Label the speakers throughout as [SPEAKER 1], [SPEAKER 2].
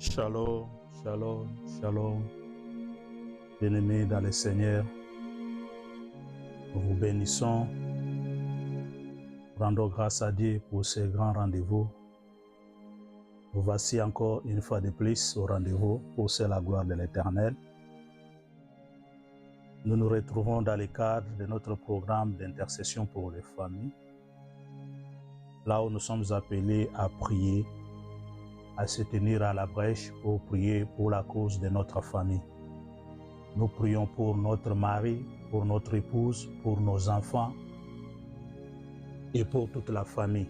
[SPEAKER 1] Shalom, shalom, shalom. Bien-aimés dans le Seigneur, nous vous bénissons. Rendons grâce à Dieu pour ce grand rendez-vous. Nous voici encore une fois de plus au rendez-vous pour c'est la gloire de l'Éternel. Nous nous retrouvons dans le cadre de notre programme d'intercession pour les familles, là où nous sommes appelés à prier, à se tenir à la brèche pour prier pour la cause de notre famille. Nous prions pour notre mari, pour notre épouse, pour nos enfants et pour toute la famille.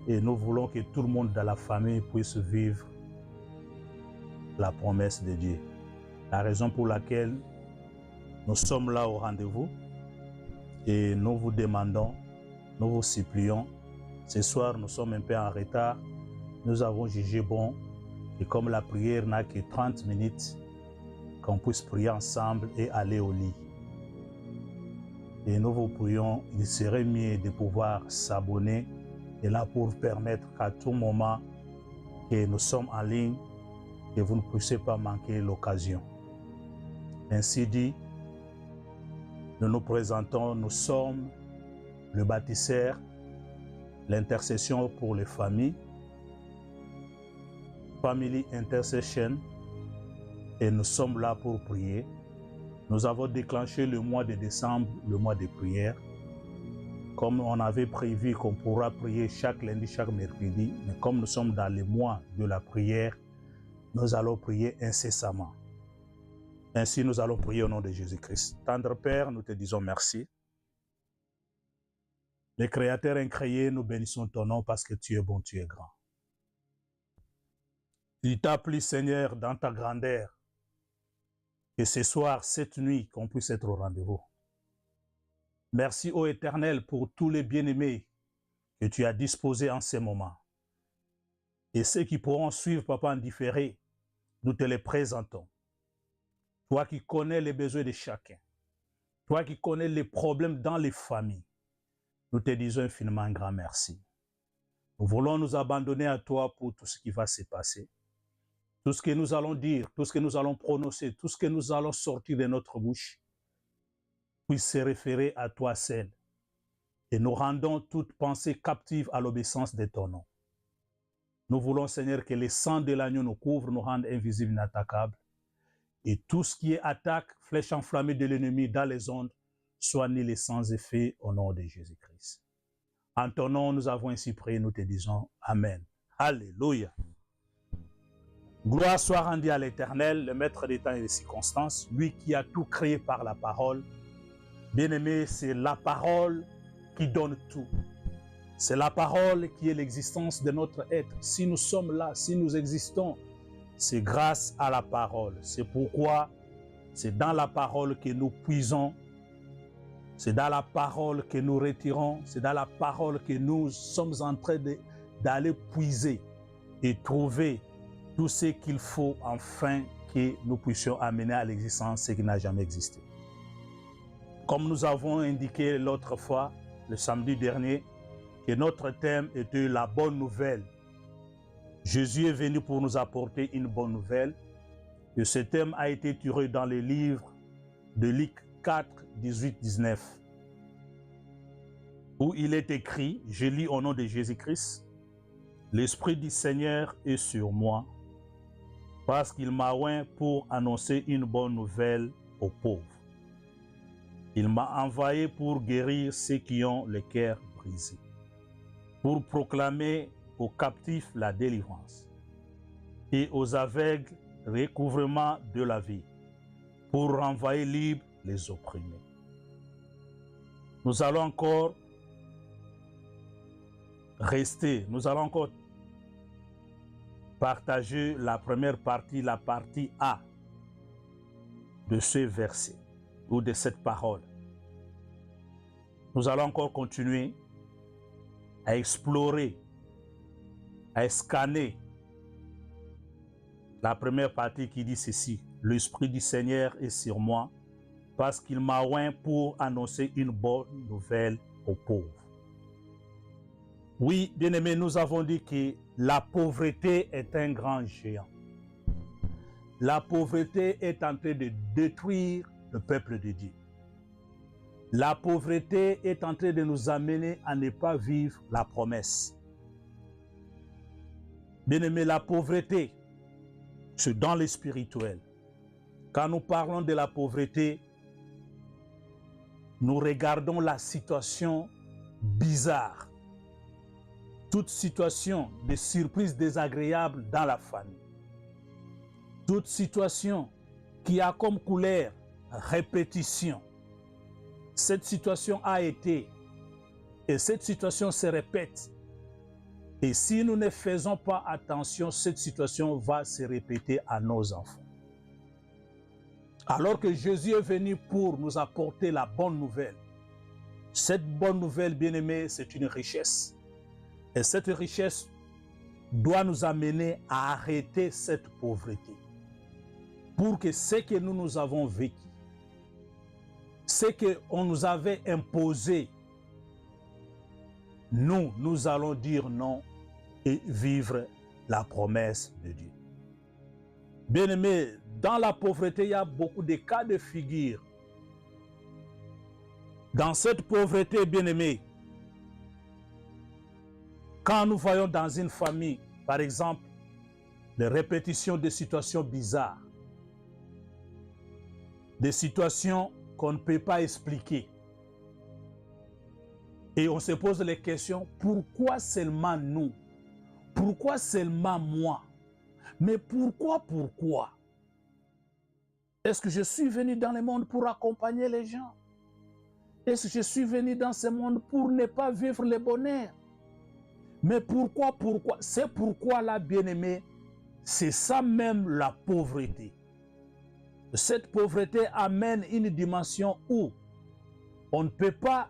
[SPEAKER 1] Et nous voulons que tout le monde dans la famille puisse vivre la promesse de Dieu. La raison pour laquelle nous sommes là au rendez-vous et nous vous demandons, nous vous supplions. Ce soir, nous sommes un peu en retard. Nous avons jugé bon et comme la prière n'a que 30 minutes, qu'on puisse prier ensemble et aller au lit. Et nous vous prions, il serait mieux de pouvoir s'abonner et là pour permettre qu'à tout moment que nous sommes en ligne, que vous ne puissiez pas manquer l'occasion. Ainsi dit, nous nous présentons, nous sommes le bâtisseur, l'intercession pour les familles, Family Intercession, et nous sommes là pour prier. Nous avons déclenché le mois de décembre, le mois de prière. Comme on avait prévu qu'on pourra prier chaque lundi, chaque mercredi, mais comme nous sommes dans le mois de la prière, nous allons prier incessamment. Ainsi, nous allons prier au nom de Jésus-Christ. Tendre Père, nous te disons merci. Le Créateur incréé, nous bénissons ton nom parce que tu es bon, tu es grand. Il t'a plu, Seigneur, dans ta grandeur, que ce soir, cette nuit, qu'on puisse être au rendez-vous. Merci, ô Éternel, pour tous les bien-aimés que tu as disposés en ces moments. Et ceux qui pourront suivre, Papa, en différé, nous te les présentons. Toi qui connais les besoins de chacun, toi qui connais les problèmes dans les familles, nous te disons infiniment un grand merci. Nous voulons nous abandonner à toi pour tout ce qui va se passer. Tout ce que nous allons dire, tout ce que nous allons prononcer, tout ce que nous allons sortir de notre bouche, puisse se référer à toi seul. Et nous rendons toute pensée captive à l'obéissance de ton nom. Nous voulons, Seigneur, que le sang de l'agneau nous couvre, nous rende invisibles, inattaquables. Et tout ce qui est attaque, flèche enflammée de l'ennemi dans les ondes, soit annulé sans effet au nom de Jésus-Christ. En ton nom, nous avons ainsi prié, nous te disons Amen. Alléluia. Gloire soit rendue à l'Éternel, le maître des temps et des circonstances, lui qui a tout créé par la parole. Bien-aimé, c'est la parole qui donne tout. C'est la parole qui est l'existence de notre être. Si nous sommes là, si nous existons, c'est grâce à la parole. C'est pourquoi c'est dans la parole que nous puisons, c'est dans la parole que nous retirons, c'est dans la parole que nous sommes en train d'aller puiser et trouver tout ce qu'il faut afin que nous puissions amener à l'existence ce qui n'a jamais existé. Comme nous avons indiqué l'autre fois, le samedi dernier, que notre thème était la bonne nouvelle. Jésus est venu pour nous apporter une bonne nouvelle. Et ce thème a été tiré dans le livre de Luc 4, 18, 19, où il est écrit, je lis au nom de Jésus-Christ, « L'Esprit du Seigneur est sur moi, parce qu'il m'a oint pour annoncer une bonne nouvelle aux pauvres. Il m'a envoyé pour guérir ceux qui ont le cœur brisé, pour proclamer aux captifs la délivrance et aux aveugles recouvrement de la vie, pour renvoyer libres les opprimés. » Nous allons encore rester, nous allons encore partager la première partie, la partie A de ce verset ou de cette parole. Nous allons encore continuer à explorer, à scanner la première partie qui dit ceci: « L'Esprit du Seigneur est sur moi, parce qu'il m'a oint pour annoncer une bonne nouvelle aux pauvres. » Oui, bien-aimés, nous avons dit que la pauvreté est un grand géant. La pauvreté est en train de détruire le peuple de Dieu. La pauvreté est en train de nous amener à ne pas vivre la promesse. Bien-aimés, la pauvreté, c'est dans le spirituel. Quand nous parlons de la pauvreté, nous regardons la situation bizarre. Toute situation de surprise désagréable dans la famille. Toute situation qui a comme couleur répétition. Cette situation a été et cette situation se répète. Et si nous ne faisons pas attention, cette situation va se répéter à nos enfants. Alors que Jésus est venu pour nous apporter la bonne nouvelle. Cette bonne nouvelle, bien-aimés, c'est une richesse. Et cette richesse doit nous amener à arrêter cette pauvreté. Pour que ce que nous avons vécu, ce qu'on nous avait imposé, nous allons dire non et vivre la promesse de Dieu. Bien-aimés, dans la pauvreté, il y a beaucoup de cas de figure. Dans cette pauvreté, bien-aimés, quand nous voyons dans une famille, par exemple, les répétitions de situations bizarres, des situations qu'on ne peut pas expliquer, et on se pose les questions, pourquoi seulement nous? Pourquoi seulement moi? Mais pourquoi? Est-ce que je suis venu dans le monde pour accompagner les gens? Est-ce que je suis venu dans ce monde pour ne pas vivre le bonheur? Mais pourquoi? C'est pourquoi là, bien-aimé, c'est ça même la pauvreté. Cette pauvreté amène une dimension où on ne peut pas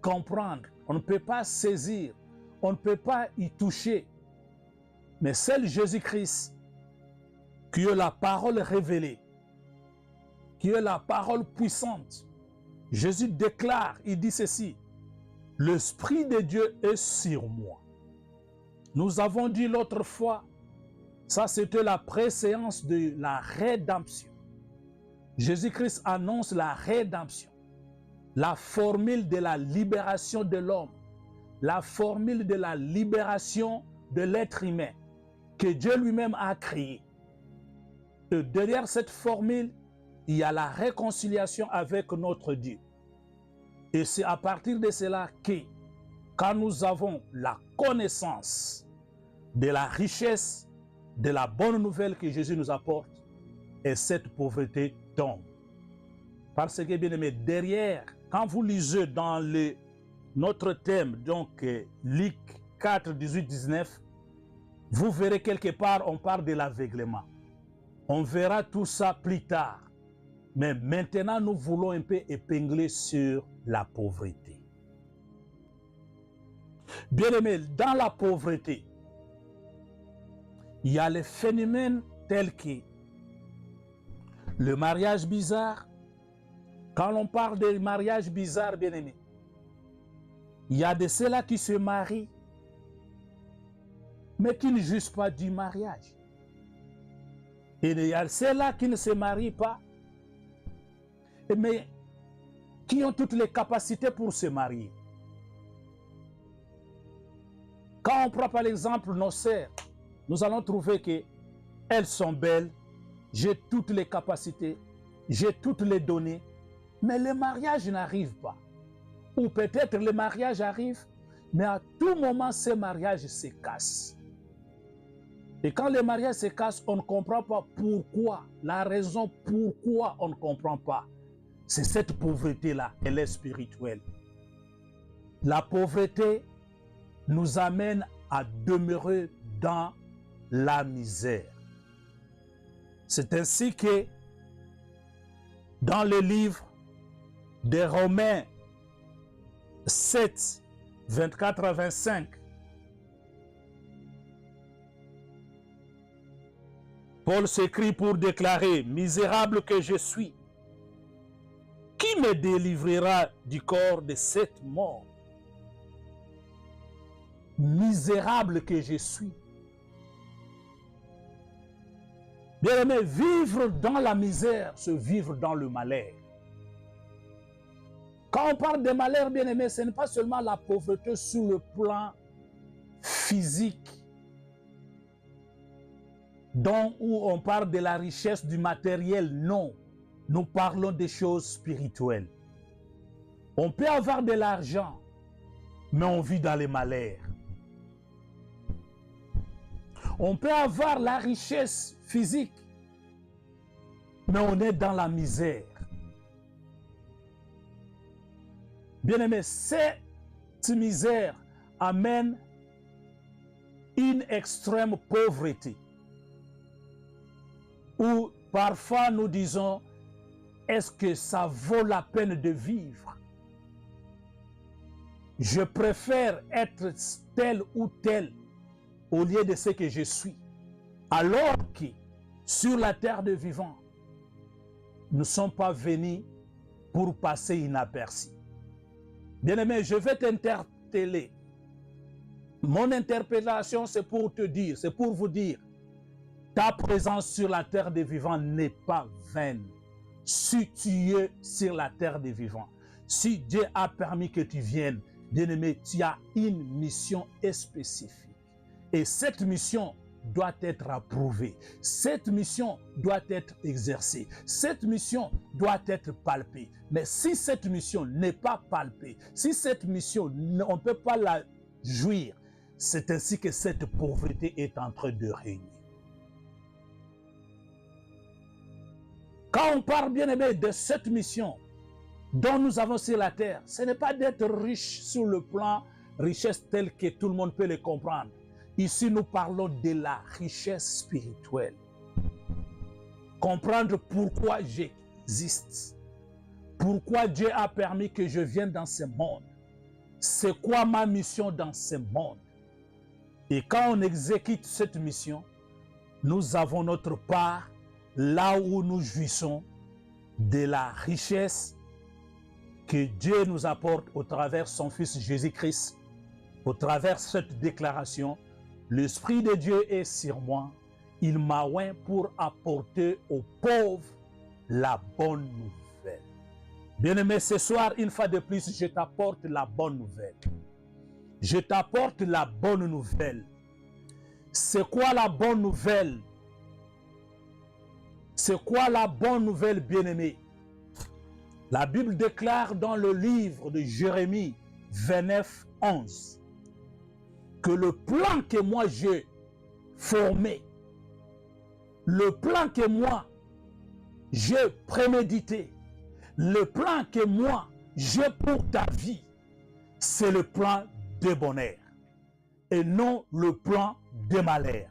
[SPEAKER 1] comprendre, on ne peut pas saisir, on ne peut pas y toucher. Mais seul Jésus-Christ, qui est la parole révélée, qui est la parole puissante, Jésus déclare, il dit ceci, « L'Esprit de Dieu est sur moi ». Nous avons dit l'autre fois, ça c'était la préséance de la rédemption. Jésus-Christ annonce la rédemption, la formule de la libération de l'homme, la formule de la libération de l'être humain que Dieu lui-même a créé. Et derrière cette formule, il y a la réconciliation avec notre Dieu. Et c'est à partir de cela que, quand nous avons la connaissance de la richesse, de la bonne nouvelle que Jésus nous apporte, et cette pauvreté tombe. Parce que, bien aimé, derrière, quand vous lisez dans notre thème, donc Luc 4, 18, 19, vous verrez quelque part, on parle de l'aveuglement. On verra tout ça plus tard. Mais maintenant, nous voulons un peu épingler sur la pauvreté. Bien aimé, dans la pauvreté, il y a les phénomènes tels que le mariage bizarre. Quand on parle de mariage bizarre, bien aimé, il y a de ceux-là qui se marient, mais qui ne jugent pas du mariage. Et il y a ceux-là qui ne se marient pas, mais qui ont toutes les capacités pour se marier. Quand on prend par exemple nos sœurs, nous allons trouver qu'elles sont belles, j'ai toutes les capacités, j'ai toutes les données, mais le mariage n'arrive pas. Ou peut-être le mariage arrive, mais à tout moment, ce mariage se casse. Et quand le mariage se casse, on ne comprend pas pourquoi. La raison pourquoi on ne comprend pas, c'est cette pauvreté-là, elle est spirituelle. La pauvreté nous amène à demeurer dans la misère. C'est ainsi que dans le livre de Romains 7, 24 à 25, Paul s'écrit pour déclarer, « Misérable que je suis, qui me délivrera du corps de cette mort? misérable que je suis. Bien-aimé, vivre dans la misère, c'est vivre dans le malheur. Quand on parle de malheur, bien-aimé, ce n'est pas seulement la pauvreté sur le plan physique, où on parle de la richesse du matériel. Non, nous parlons des choses spirituelles. On peut avoir de l'argent, mais on vit dans les malheurs. On peut avoir la richesse physique, mais on est dans la misère. Bien-aimé, cette misère amène une extrême pauvreté. Où parfois nous disons, est-ce que ça vaut la peine de vivre? Je préfère être tel ou tel au lieu de ce que je suis. Alors que sur la terre des vivants, nous ne sommes pas venus pour passer inaperçus. Bien-aimé, je vais t'interpeller. Mon interpellation, c'est pour te dire, c'est pour vous dire, ta présence sur la terre des vivants n'est pas vaine. Si tu es sur la terre des vivants, si Dieu a permis que tu viennes, bien-aimé, tu as une mission spécifique. Et cette mission doit être approuvée. Cette mission doit être exercée. Cette mission doit être palpée. Mais si cette mission n'est pas palpée, si cette mission, on ne peut pas la jouir, c'est ainsi que cette pauvreté est en train de régner. Quand on parle, bien aimé, de cette mission dont nous avons sur la terre, ce n'est pas d'être riche sur le plan richesse telle que tout le monde peut le comprendre. Ici, nous parlons de la richesse spirituelle. Comprendre pourquoi j'existe. Pourquoi Dieu a permis que je vienne dans ce monde. C'est quoi ma mission dans ce monde. Et quand on exécute cette mission, nous avons notre part là où nous jouissons de la richesse que Dieu nous apporte au travers de son Fils Jésus-Christ. Au travers de cette déclaration, l'Esprit de Dieu est sur moi. Il m'a oint pour apporter aux pauvres la bonne nouvelle. Bien-aimé, ce soir, une fois de plus, je t'apporte la bonne nouvelle. Je t'apporte la bonne nouvelle. C'est quoi la bonne nouvelle? C'est quoi la bonne nouvelle, bien-aimé? La Bible déclare dans le livre de Jérémie 29, 11 que le plan que moi j'ai formé, le plan que moi j'ai prémédité, le plan que moi j'ai pour ta vie, c'est le plan de bonheur et non le plan de malheur.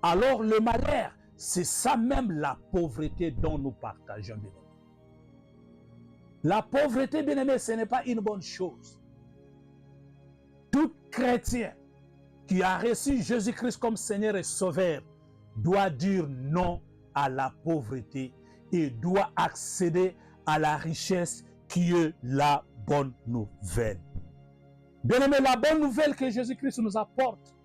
[SPEAKER 1] Alors le malheur, c'est ça même la pauvreté dont nous partageons, bien-aimé. La pauvreté, bien-aimé, ce n'est pas une bonne chose. Tout chrétien qui a reçu Jésus-Christ comme Seigneur et Sauveur doit dire non à la pauvreté et doit accéder à la richesse qui est la bonne nouvelle. Bien-aimé, la bonne nouvelle que Jésus-Christ nous apporte,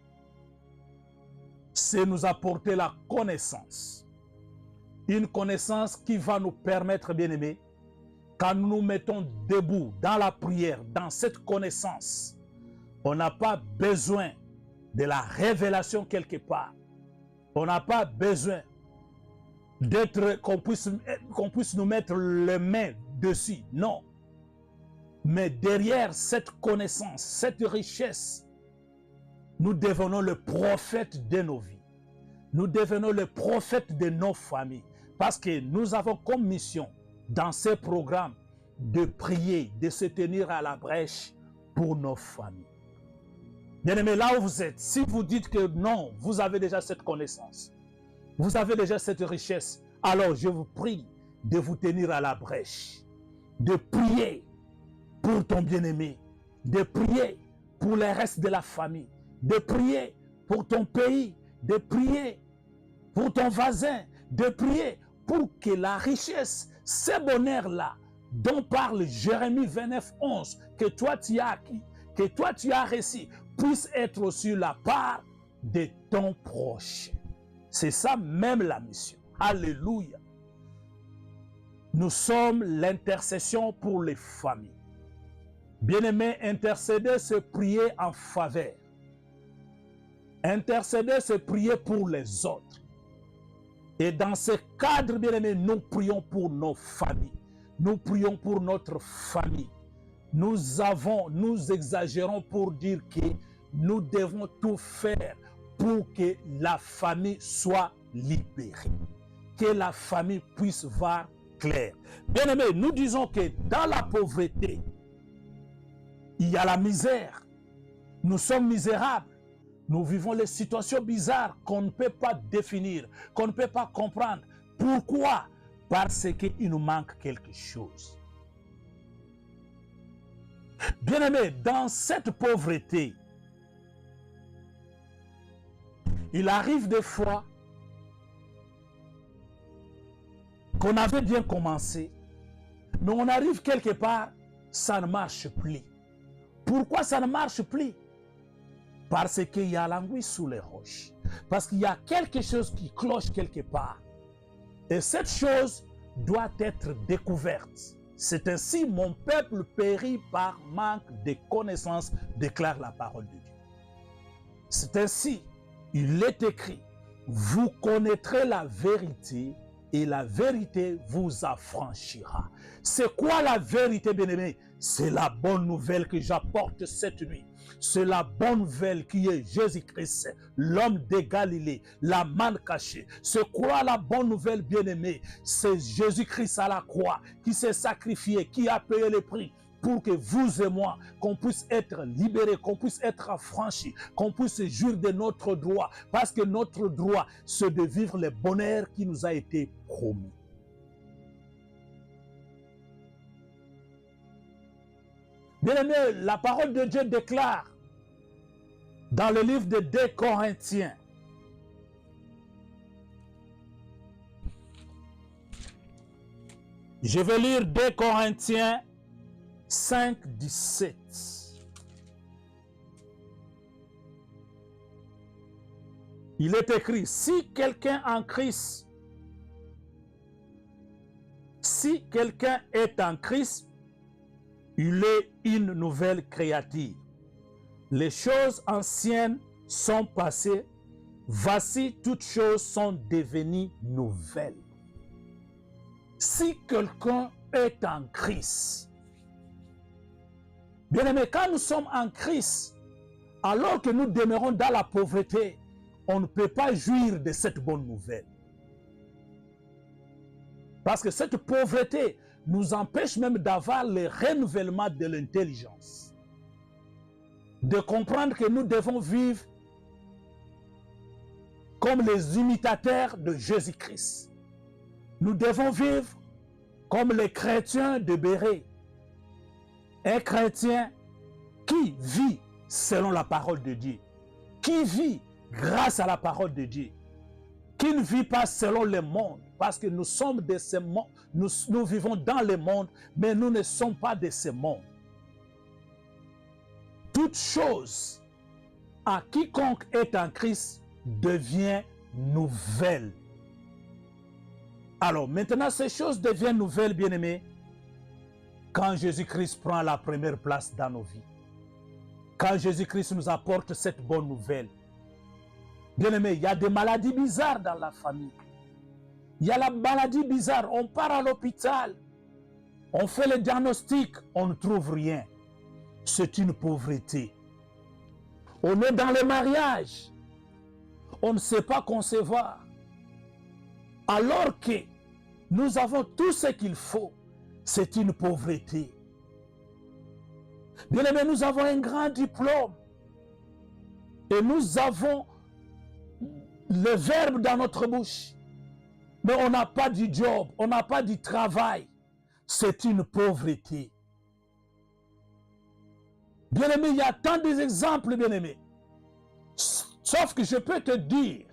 [SPEAKER 1] c'est nous apporter la connaissance. Une connaissance qui va nous permettre, bien-aimé, quand nous nous mettons debout dans la prière, dans cette connaissance, on n'a pas besoin de la révélation quelque part. On n'a pas besoin d'être qu'on puisse nous mettre les mains dessus. Non. Mais derrière cette connaissance, cette richesse, nous devenons le prophète de nos vies. Nous devenons le prophète de nos familles. Parce que nous avons comme mission dans ces programmes de prier, de se tenir à la brèche pour nos familles. Bien-aimés, là où vous êtes, si vous dites que non, vous avez déjà cette connaissance, vous avez déjà cette richesse, alors je vous prie de vous tenir à la brèche, de prier pour ton bien-aimé, de prier pour le reste de la famille, de prier pour ton pays, de prier pour ton voisin, de prier pour que la richesse, ce bonheur-là, dont parle Jérémie 29, 11, que toi tu as acquis, que toi tu as reçu, puisse être aussi la part de ton proche. C'est ça même la mission. Alléluia. Nous sommes l'intercession pour les familles. Bien-aimé, intercéder, c'est prier en faveur. Intercéder, c'est prier pour les autres. Et dans ce cadre, bien-aimé, nous prions pour nos familles. Nous prions pour notre famille. Nous exagérons pour dire que nous devons tout faire pour que la famille soit libérée. Que la famille puisse voir clair. Bien-aimé, nous disons que dans la pauvreté, il y a la misère. Nous sommes misérables. Nous vivons les situations bizarres qu'on ne peut pas définir, qu'on ne peut pas comprendre. Pourquoi? Parce qu'il nous manque quelque chose. Bien-aimé, dans cette pauvreté, il arrive des fois qu'on avait bien commencé, mais on arrive quelque part, ça ne marche plus. Pourquoi ça ne marche plus? Parce qu'il y a l'anguille sous les roches. Parce qu'il y a quelque chose qui cloche quelque part. Et cette chose doit être découverte. C'est ainsi mon peuple périt par manque de connaissances, déclare la parole de Dieu. C'est ainsi, il est écrit, vous connaîtrez la vérité et la vérité vous affranchira. C'est quoi la vérité, bien-aimé? C'est la bonne nouvelle que j'apporte cette nuit. C'est la bonne nouvelle qui est Jésus-Christ, l'homme de Galilée, la manne cachée. C'est quoi la bonne nouvelle, bien-aimé? C'est Jésus-Christ à la croix qui s'est sacrifié, qui a payé le prix pour que vous et moi, qu'on puisse être libérés, qu'on puisse être affranchis, qu'on puisse jouir de notre droit. Parce que notre droit, c'est de vivre le bonheur qui nous a été promis. Bien-aimé, la parole de Dieu déclare dans le livre de 2 Corinthiens, je vais lire 2 Corinthiens 5, 17. Il est écrit, si quelqu'un en Christ, si quelqu'un est en Christ, il est une nouvelle créature. Les choses anciennes sont passées. Voici, toutes choses sont devenues nouvelles. Si quelqu'un est en Christ, bien aimé, quand nous sommes en Christ, alors que nous demeurons dans la pauvreté, on ne peut pas jouir de cette bonne nouvelle. Parce que cette pauvreté nous empêche même d'avoir le renouvellement de l'intelligence. De comprendre que nous devons vivre comme les imitateurs de Jésus-Christ. Nous devons vivre comme les chrétiens de Béret. Un chrétien qui vit selon la parole de Dieu, qui vit grâce à la parole de Dieu, qui ne vit pas selon le monde, parce que nous sommes de ce monde, nous vivons dans le monde, mais nous ne sommes pas de ce monde. Toute chose à quiconque est en Christ devient nouvelle. Alors maintenant, ces choses deviennent nouvelles, bien-aimés, quand Jésus-Christ prend la première place dans nos vies. Quand Jésus-Christ nous apporte cette bonne nouvelle. Bien-aimés, il y a des maladies bizarres dans la famille. Il y a la maladie bizarre. On part à l'hôpital, on fait le diagnostic, on ne trouve rien. C'est une pauvreté. On est dans le mariage, on ne sait pas concevoir. Alors que nous avons tout ce qu'il faut, c'est une pauvreté. Bien aimé, nous avons un grand diplôme et nous avons le verbe dans notre bouche, mais on n'a pas du job, on n'a pas du travail. C'est une pauvreté. Bien-aimé, il y a tant d'exemples, bien-aimé. Sauf que je peux te dire,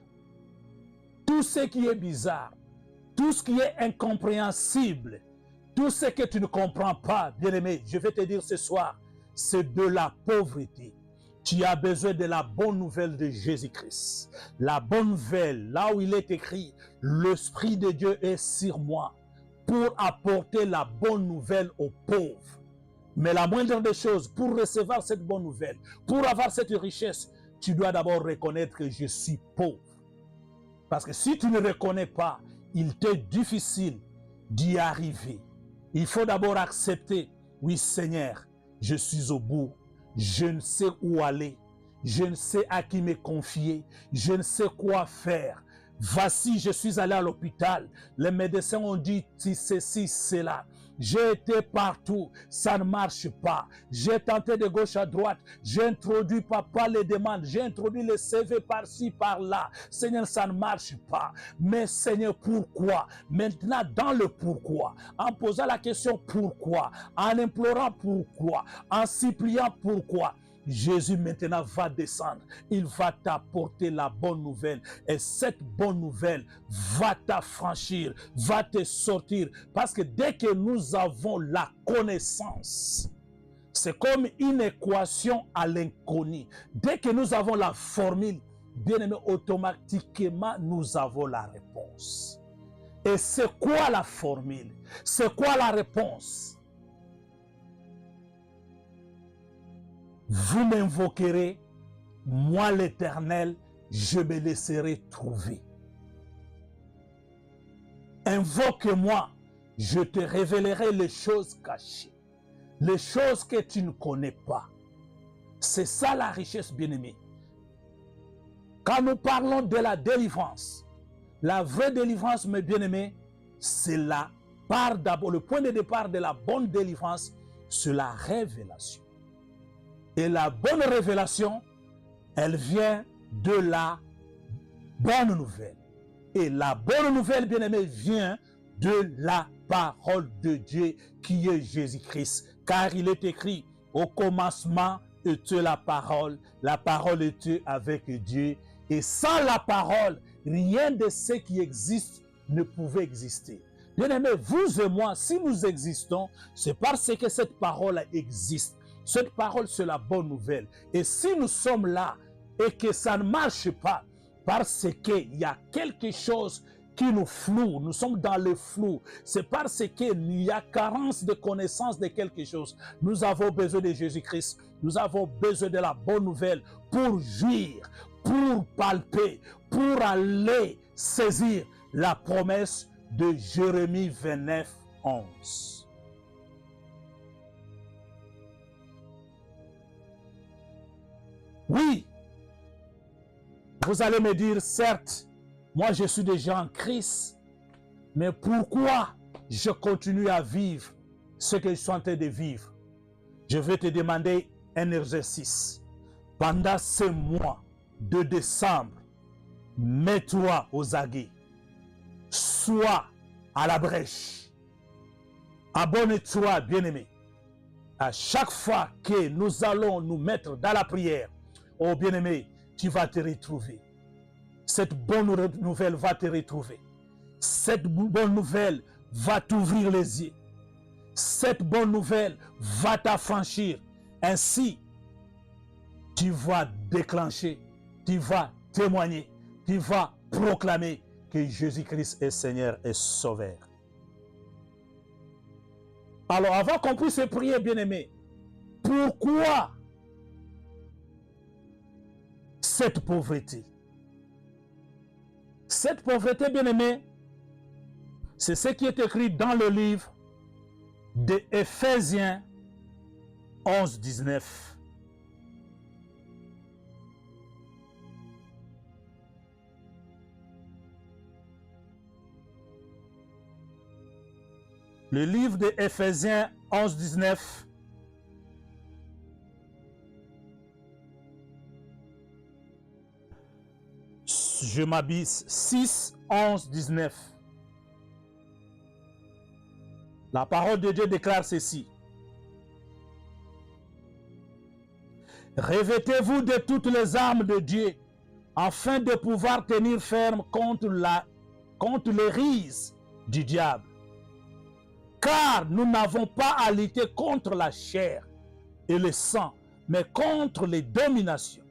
[SPEAKER 1] tout ce qui est bizarre, tout ce qui est incompréhensible, tout ce que tu ne comprends pas, bien-aimé, je vais te dire ce soir, c'est de la pauvreté. Tu as besoin de la bonne nouvelle de Jésus-Christ. La bonne nouvelle, là où il est écrit, l'Esprit de Dieu est sur moi pour apporter la bonne nouvelle aux pauvres. Mais la moindre des choses, pour recevoir cette bonne nouvelle, pour avoir cette richesse, tu dois d'abord reconnaître que je suis pauvre. Parce que si tu ne reconnais pas, il t'est difficile d'y arriver. Il faut d'abord accepter, oui Seigneur, je suis au bout, je ne sais où aller, je ne sais à qui me confier, je ne sais quoi faire. Voici, je suis allé à l'hôpital, les médecins ont dit ceci, cela. J'ai été partout, ça ne marche pas. J'ai tenté de gauche à droite, j'ai introduit papa les demandes, j'ai introduit les CV par-ci, par-là. Seigneur, ça ne marche pas. Mais Seigneur, pourquoi? Maintenant, dans le pourquoi, en posant la question pourquoi, en implorant pourquoi, en suppliant pourquoi, Jésus maintenant va descendre, il va t'apporter la bonne nouvelle et cette bonne nouvelle va t'affranchir, va te sortir parce que dès que nous avons la connaissance, c'est comme une équation à l'inconnu. Dès que nous avons la formule, bien aimé, automatiquement nous avons la réponse. Et c'est quoi la formule? C'est quoi la réponse? Vous m'invoquerez, moi l'Éternel, je me laisserai trouver. Invoque-moi, je te révélerai les choses cachées, les choses que tu ne connais pas. C'est ça la richesse, bien-aimée. Quand nous parlons de la délivrance, la vraie délivrance, mes bien-aimés, c'est la part d'abord, le point de départ de la bonne délivrance, c'est la révélation. Et la bonne révélation, elle vient de la bonne nouvelle. Et la bonne nouvelle, bien-aimé, vient de la parole de Dieu qui est Jésus-Christ. Car il est écrit, au commencement était la parole était avec Dieu. Et sans la parole, rien de ce qui existe ne pouvait exister. Bien-aimé, vous et moi, si nous existons, c'est parce que cette parole existe. Cette parole, c'est la bonne nouvelle. Et si nous sommes là et que ça ne marche pas, parce qu'il y a quelque chose qui nous floue, nous sommes dans le flou, c'est parce qu'il y a carence de connaissance de quelque chose. Nous avons besoin de Jésus-Christ, nous avons besoin de la bonne nouvelle pour jouir, pour palper, pour aller saisir la promesse de Jérémie 29, 11. Oui, vous allez me dire, certes, moi je suis déjà en Christ, mais pourquoi je continue à vivre ce que je suis en train de vivre? Je vais te demander un exercice. Pendant ce mois de décembre, mets-toi aux aguets, sois à la brèche, abonne-toi, bien-aimé. À chaque fois que nous allons nous mettre dans la prière, oh bien-aimé, tu vas te retrouver. Cette bonne nouvelle va te retrouver. Cette bonne nouvelle va t'ouvrir les yeux. Cette bonne nouvelle va t'affranchir. Ainsi, tu vas déclencher, tu vas témoigner, tu vas proclamer que Jésus-Christ est Seigneur et Sauveur. Alors, avant qu'on puisse prier, bien-aimé, pourquoi cette pauvreté? Cette pauvreté, bien-aimé, c'est ce qui est écrit dans le livre de Éphésiens 11, 19. Le livre de Éphésiens 11, 19. Je m'abisse 6, 11, 19. La parole de Dieu déclare ceci. Revêtez-vous de toutes les armes de Dieu afin de pouvoir tenir ferme contre les ruses du diable. Car nous n'avons pas à lutter contre la chair et le sang, mais contre les dominations,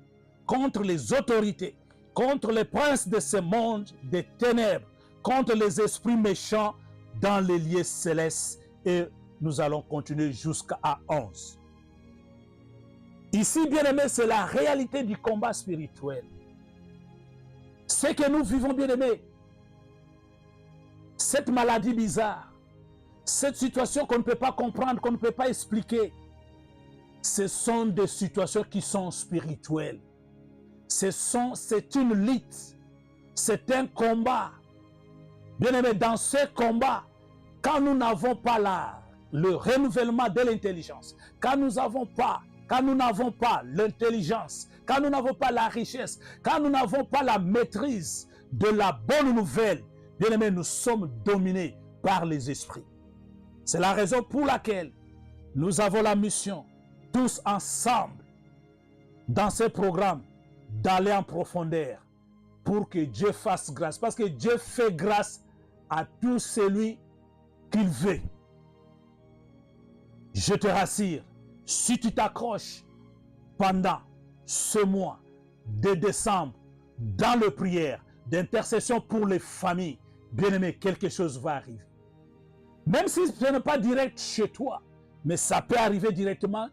[SPEAKER 1] contre les autorités, contre les princes de ce monde des ténèbres, contre les esprits méchants dans les lieux célestes. Et nous allons continuer jusqu'à 11. Ici, bien aimé, c'est la réalité du combat spirituel. Ce que nous vivons, bien aimé, cette maladie bizarre, cette situation qu'on ne peut pas comprendre, qu'on ne peut pas expliquer, ce sont des situations qui sont spirituelles. C'est une lutte, c'est un combat. Bien aimé, dans ce combat, quand nous n'avons pas le renouvellement de l'intelligence, quand nous n'avons pas l'intelligence, quand nous n'avons pas la richesse, quand nous n'avons pas la maîtrise de la bonne nouvelle, bien aimé, nous sommes dominés par les esprits. C'est la raison pour laquelle nous avons la mission, tous ensemble, dans ce programme, d'aller en profondeur pour que Dieu fasse grâce. Parce que Dieu fait grâce à tout celui qu'il veut. Je te rassure, si tu t'accroches pendant ce mois de décembre dans la prière d'intercession pour les familles, bien aimé, quelque chose va arriver. Même si ce n'est pas direct chez toi, mais ça peut arriver directement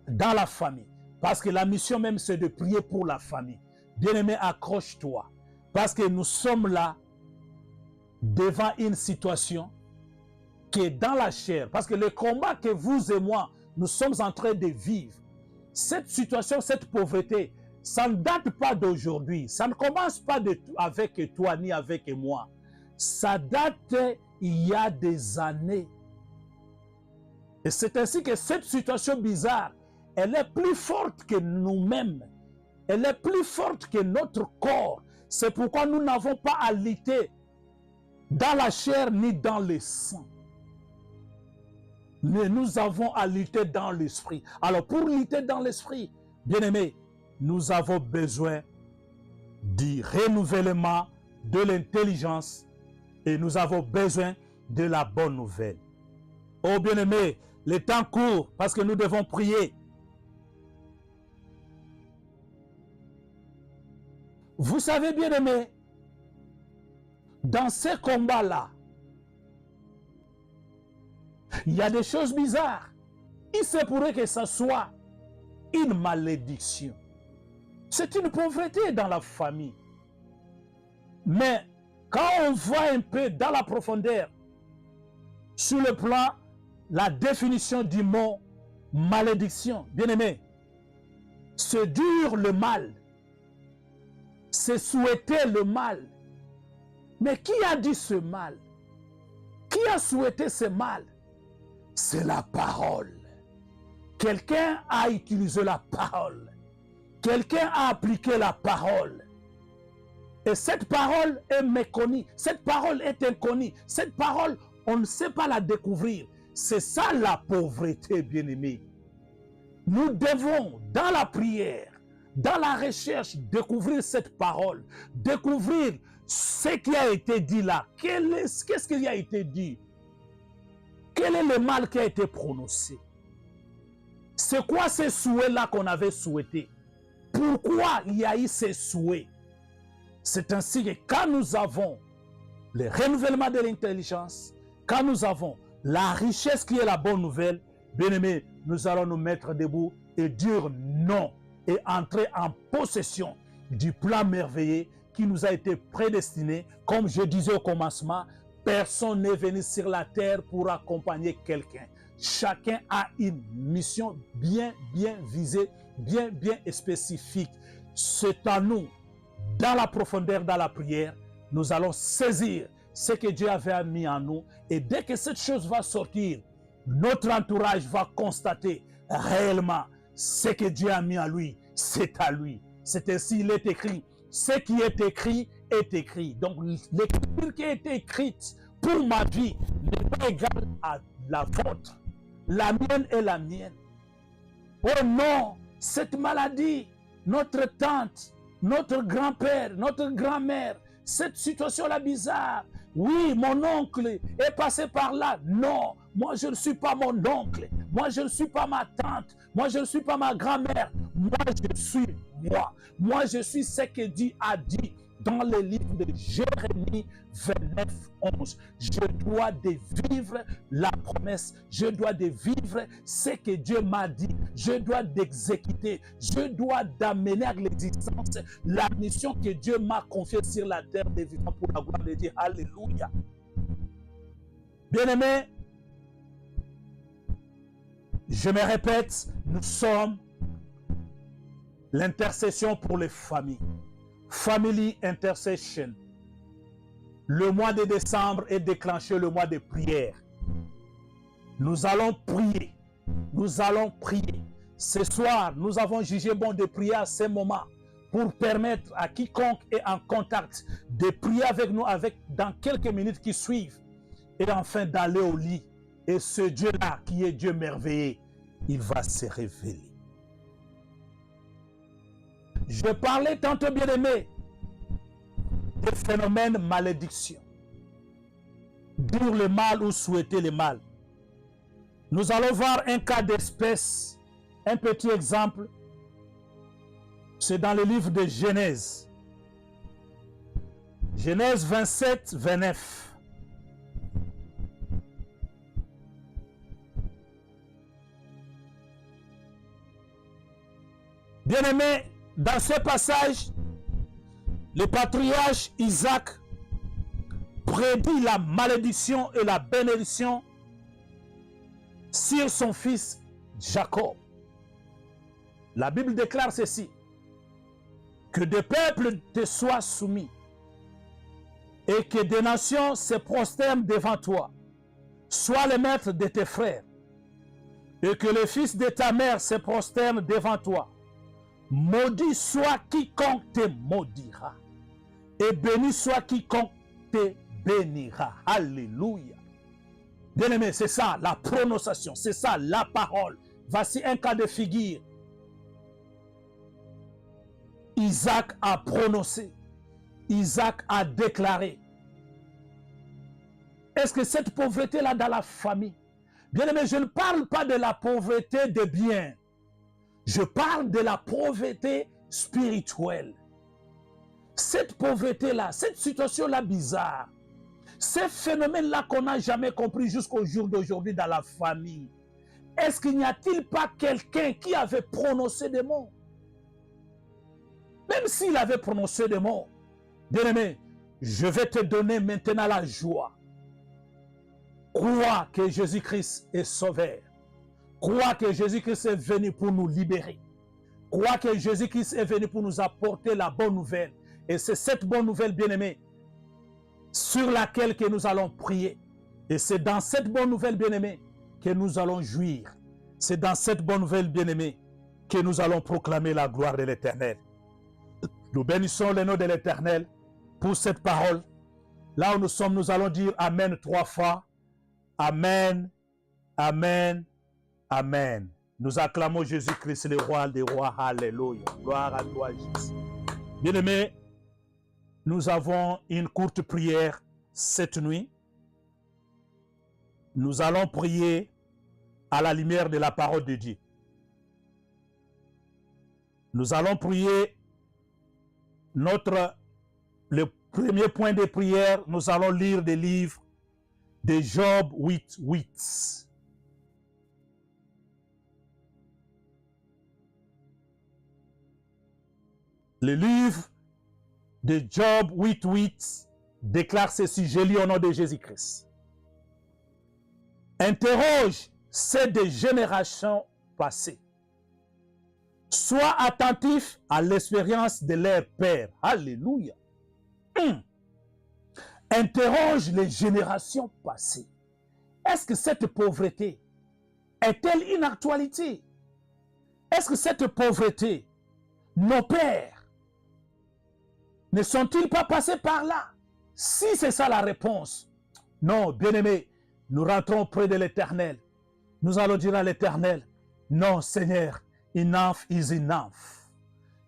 [SPEAKER 1] dans la famille. Parce que la mission même, c'est de prier pour la famille. Bien-aimé, accroche-toi. Parce que nous sommes là devant une situation qui est dans la chair. Parce que le combat que vous et moi, nous sommes en train de vivre, cette situation, cette pauvreté, ça ne date pas d'aujourd'hui. Ça ne commence pas avec toi ni avec moi. Ça date il y a des années. Et c'est ainsi que cette situation bizarre, elle est plus forte que nous-mêmes. Elle est plus forte que notre corps. C'est pourquoi nous n'avons pas à lutter dans la chair ni dans le sang. Mais nous avons à lutter dans l'esprit. Alors pour lutter dans l'esprit, bien aimé, nous avons besoin du renouvellement de l'intelligence et nous avons besoin de la bonne nouvelle. Oh bien aimé, le temps court parce que nous devons prier. Vous savez, bien aimé, dans ces combats-là, il y a des choses bizarres. Il se pourrait que ce soit une malédiction. C'est une pauvreté dans la famille. Mais quand on voit un peu dans la profondeur, sur le plan, la définition du mot malédiction, bien aimé, c'est dire le mal. C'est souhaiter le mal. Mais qui a dit ce mal? Qui a souhaité ce mal? C'est la parole. Quelqu'un a utilisé la parole. Quelqu'un a appliqué la parole. Et cette parole est méconnue. Cette parole est inconnue. Cette parole, on ne sait pas la découvrir. C'est ça la pauvreté, bien-aimée. Nous devons, dans la prière, dans la recherche, découvrir cette parole, découvrir ce qui a été dit là. Qu'est-ce qui a été dit? Quel est le mal qui a été prononcé? C'est quoi ces souhaits-là qu'on avait souhaités? Pourquoi il y a eu ces souhaits? C'est ainsi que quand nous avons le renouvellement de l'intelligence, quand nous avons la richesse qui est la bonne nouvelle, bien aimé, nous allons nous mettre debout et dire non et entrer en possession du plan merveilleux qui nous a été prédestiné. Comme je disais au commencement, personne n'est venu sur la terre pour accompagner quelqu'un. Chacun a une mission bien visée, bien spécifique. C'est à nous, dans la profondeur, dans la prière, nous allons saisir ce que Dieu avait mis en nous. Et dès que cette chose va sortir, notre entourage va constater réellement ce que Dieu a mis en lui, c'est à lui. C'est ainsi il est écrit. Ce qui est écrit est écrit. Donc l'écriture qui a été écrite pour ma vie n'est pas égale à la vôtre. La mienne est la mienne. Oh non, cette maladie, notre tante, notre grand-père, notre grand-mère, cette situation-là bizarre. Oui, mon oncle est passé par là. Non, moi je ne suis pas mon oncle. Moi, je ne suis pas ma tante. Moi, je ne suis pas ma grand-mère. Moi, je suis moi. Moi, je suis ce que Dieu a dit dans le livre de Jérémie 29, 11. Je dois de vivre la promesse. Je dois de vivre ce que Dieu m'a dit. Je dois d'exécuter. Je dois d'amener à l'existence la mission que Dieu m'a confiée sur la terre des vivants pour la gloire de Dieu. Alléluia. Bien-aimés, je me répète, nous sommes l'intercession pour les familles. Family Intercession. Le mois de décembre est déclenché le mois de prière. Nous allons prier. Nous allons prier. Ce soir, nous avons jugé bon de prier à ce moment pour permettre à quiconque est en contact de prier avec nous dans quelques minutes qui suivent et enfin d'aller au lit. Et ce Dieu-là, qui est Dieu merveilleux, il va se révéler. Je parlais tantôt, bien-aimé, des phénomènes malédiction. Dire le mal ou souhaiter le mal. Nous allons voir un cas d'espèce, un petit exemple. C'est dans le livre de Genèse. Genèse 27, 29. Bien-aimé, dans ce passage, le patriarche Isaac prédit la malédiction et la bénédiction sur son fils Jacob. La Bible déclare ceci: que des peuples te soient soumis et que des nations se prosternent devant toi. Sois le maître de tes frères et que le fils de ta mère se prosterne devant toi. Maudit soit quiconque te maudira et béni soit quiconque te bénira. Alléluia. Bien-aimé, c'est ça la prononciation, c'est ça la parole. Voici un cas de figure. Isaac a prononcé, Isaac a déclaré. Est-ce que cette pauvreté-là dans la famille, bien-aimé, je ne parle pas de la pauvreté de biens. Je parle de la pauvreté spirituelle. Cette pauvreté-là, cette situation-là bizarre, ces phénomènes-là qu'on n'a jamais compris jusqu'au jour d'aujourd'hui dans la famille, est-ce qu'il n'y a-t-il pas quelqu'un qui avait prononcé des mots? Même s'il avait prononcé des mots, bien-aimé, je vais te donner maintenant la joie. Crois que Jésus-Christ est sauveur. Crois que Jésus-Christ est venu pour nous libérer. Crois que Jésus-Christ est venu pour nous apporter la bonne nouvelle. Et c'est cette bonne nouvelle, bien-aimé, sur laquelle que nous allons prier. Et c'est dans cette bonne nouvelle, bien-aimé, que nous allons jouir. C'est dans cette bonne nouvelle, bien-aimé, que nous allons proclamer la gloire de l'Éternel. Nous bénissons le nom de l'Éternel pour cette parole. Là où nous sommes, nous allons dire Amen 3 fois. Amen, Amen, Amen. Nous acclamons Jésus-Christ, le roi des rois. Alléluia. Gloire à toi, Jésus. Bien-aimés, nous avons une courte prière cette nuit. Nous allons prier à la lumière de la parole de Dieu. Nous allons prier le premier point de prière. Nous allons lire des livres de Job 8:8. Le livre de Job 8:8 déclare ceci, je lis au nom de Jésus-Christ. Interroge ceux des générations passées. Sois attentif à l'expérience de leur père. Alléluia. Interroge les générations passées. Est-ce que cette pauvreté est-elle une actualité? Est-ce que cette pauvreté, nos pères, ne sont-ils pas passés par là? Si c'est ça la réponse, non, bien-aimés, nous rentrons près de l'Éternel. Nous allons dire à l'Éternel, non, Seigneur, enough is enough.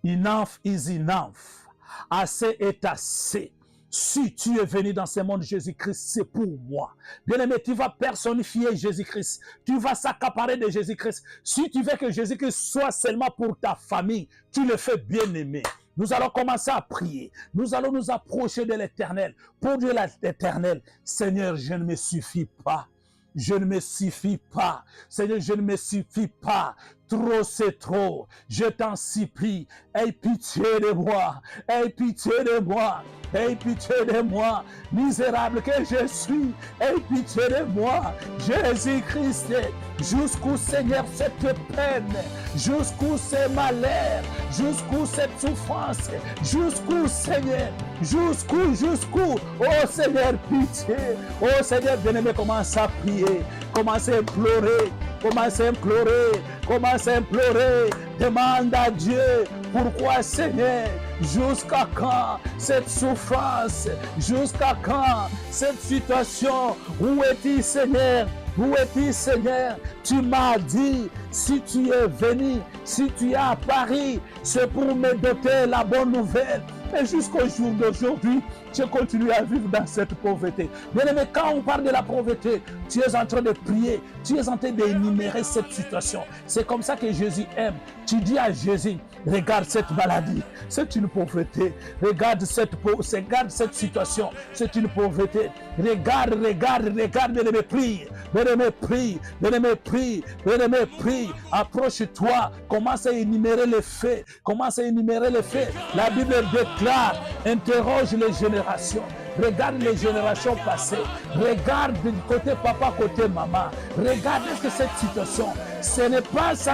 [SPEAKER 1] Enough is enough. Assez est assez. Si tu es venu dans ce monde, Jésus-Christ, c'est pour moi. Bien-aimé, tu vas personnifier Jésus-Christ. Tu vas s'accaparer de Jésus-Christ. Si tu veux que Jésus-Christ soit seulement pour ta famille, tu le fais, bien-aimé. Nous allons commencer à prier. Nous allons nous approcher de l'Éternel. Pour Dieu l'Éternel, Seigneur, je ne me suffis pas. Je ne me suffis pas. Seigneur, je ne me suffis pas. Trop, c'est trop. Je t'en supplie. Aie pitié de moi. Aie pitié de moi. Aie pitié de moi. Misérable que je suis. Aie pitié de moi. Jésus-Christ, jusqu'où, Seigneur, cette peine, jusqu'où ces malheurs, jusqu'où cette souffrance, jusqu'où, Seigneur, jusqu'où. Oh Seigneur, pitié. Oh Seigneur, bien-aimé, commence à prier. Commence à implorer. Commence à implorer. Commence à implorer. Demande à Dieu. Pourquoi, Seigneur? Jusqu'à quand cette souffrance? Jusqu'à quand cette situation? Où es-tu, Seigneur? Où es-tu, Seigneur? Tu m'as dit, si tu es venu, si tu es à Paris, c'est pour me donner la bonne nouvelle. Et jusqu'au jour d'aujourd'hui, tu continues à vivre dans cette pauvreté. Bien aimé, quand on parle de la pauvreté, tu es en train de prier, tu es en train d'énumérer cette situation. C'est comme ça que Jésus aime. Tu dis à Jésus, regarde cette maladie, c'est une pauvreté. Regarde cette situation, c'est une pauvreté. Regarde, bien-aimé, prie. Bien-aimé, prie. Bien-aimé, prie. Bien-aimé, prie. Approche-toi, commence à énumérer les faits. Commence à énumérer les faits. La Bible déclare, interroge les générations. Regarde les générations passées. Regarde du côté papa, côté maman. Regarde est-ce que cette situation, ça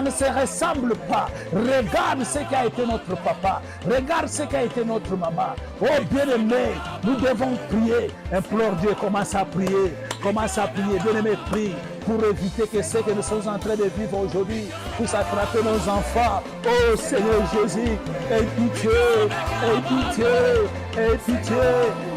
[SPEAKER 1] ne se ressemble pas. Regarde ce qu'a été notre papa. Regarde ce qu'a été notre maman. Oh bien-aimé, nous devons prier. Implore Dieu, commence à prier. Commence à prier. Bien-aimé, prie pour éviter que ce que nous sommes en train de vivre aujourd'hui puisse attraper nos enfants. Oh Seigneur Jésus, aie pitié, aie pitié, aie pitié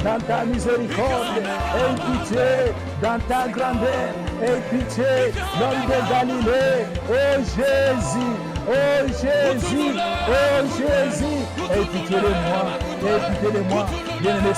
[SPEAKER 1] dans ta miséricorde, aie pitié dans ta grandeur, aie pitié l'homme de Galilée. Oh Jésus, oh Jésus, oh Jésus, aie pitié de moi, aie pitié de moi. Bien-aimé,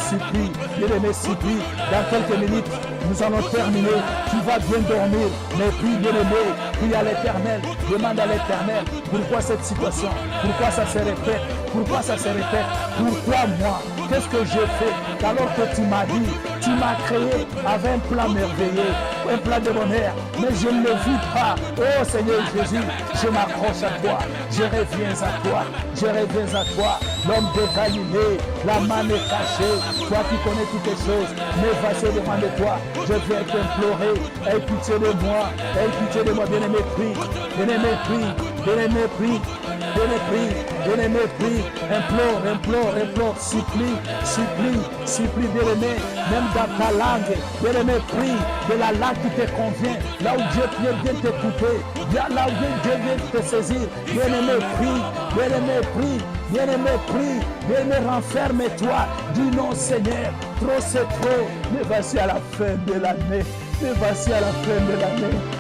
[SPEAKER 1] supplie, dans quelques minutes, nous allons terminer. Tu vas bien dormir, mais puis bien-aimé, prie à l'Éternel, demande à l'Éternel, pourquoi cette situation, pourquoi ça se répète, pourquoi ça se répète, pourquoi moi, qu'est-ce que j'ai fait, alors que tu m'as dit, tu m'as créé avec un plan merveilleux, un plan de bonheur, mais je ne le vis pas. Oh Seigneur Jésus, je m'accroche à toi, je reviens à toi, je reviens à toi, l'homme de Galilée, la main est cachée, toi qui connais toutes les choses, mais voici devant de toi, je viens t'implorer, aie pitié de moi, bien-aimé, prie, bien-aimé, prie, bien-aimé, prie, bien-aimé, prie, implore, supplie, bien-aimé, même dans ta langue, bien-aimé, prie, de la langue qui te convient, là où Dieu vient t'écouter, là où Dieu vient te saisir, bien-aimé, prie, bien-aimé, bien-aimé, renferme-toi, dis non Seigneur, trop c'est trop, mais voici à la fin de l'année,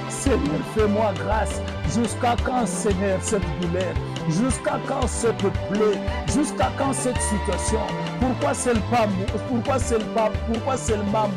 [SPEAKER 1] Seigneur, fais-moi grâce. Jusqu'à quand, Seigneur, cette douleur? Jusqu'à quand cette plaie? Jusqu'à quand cette situation? Pourquoi seulement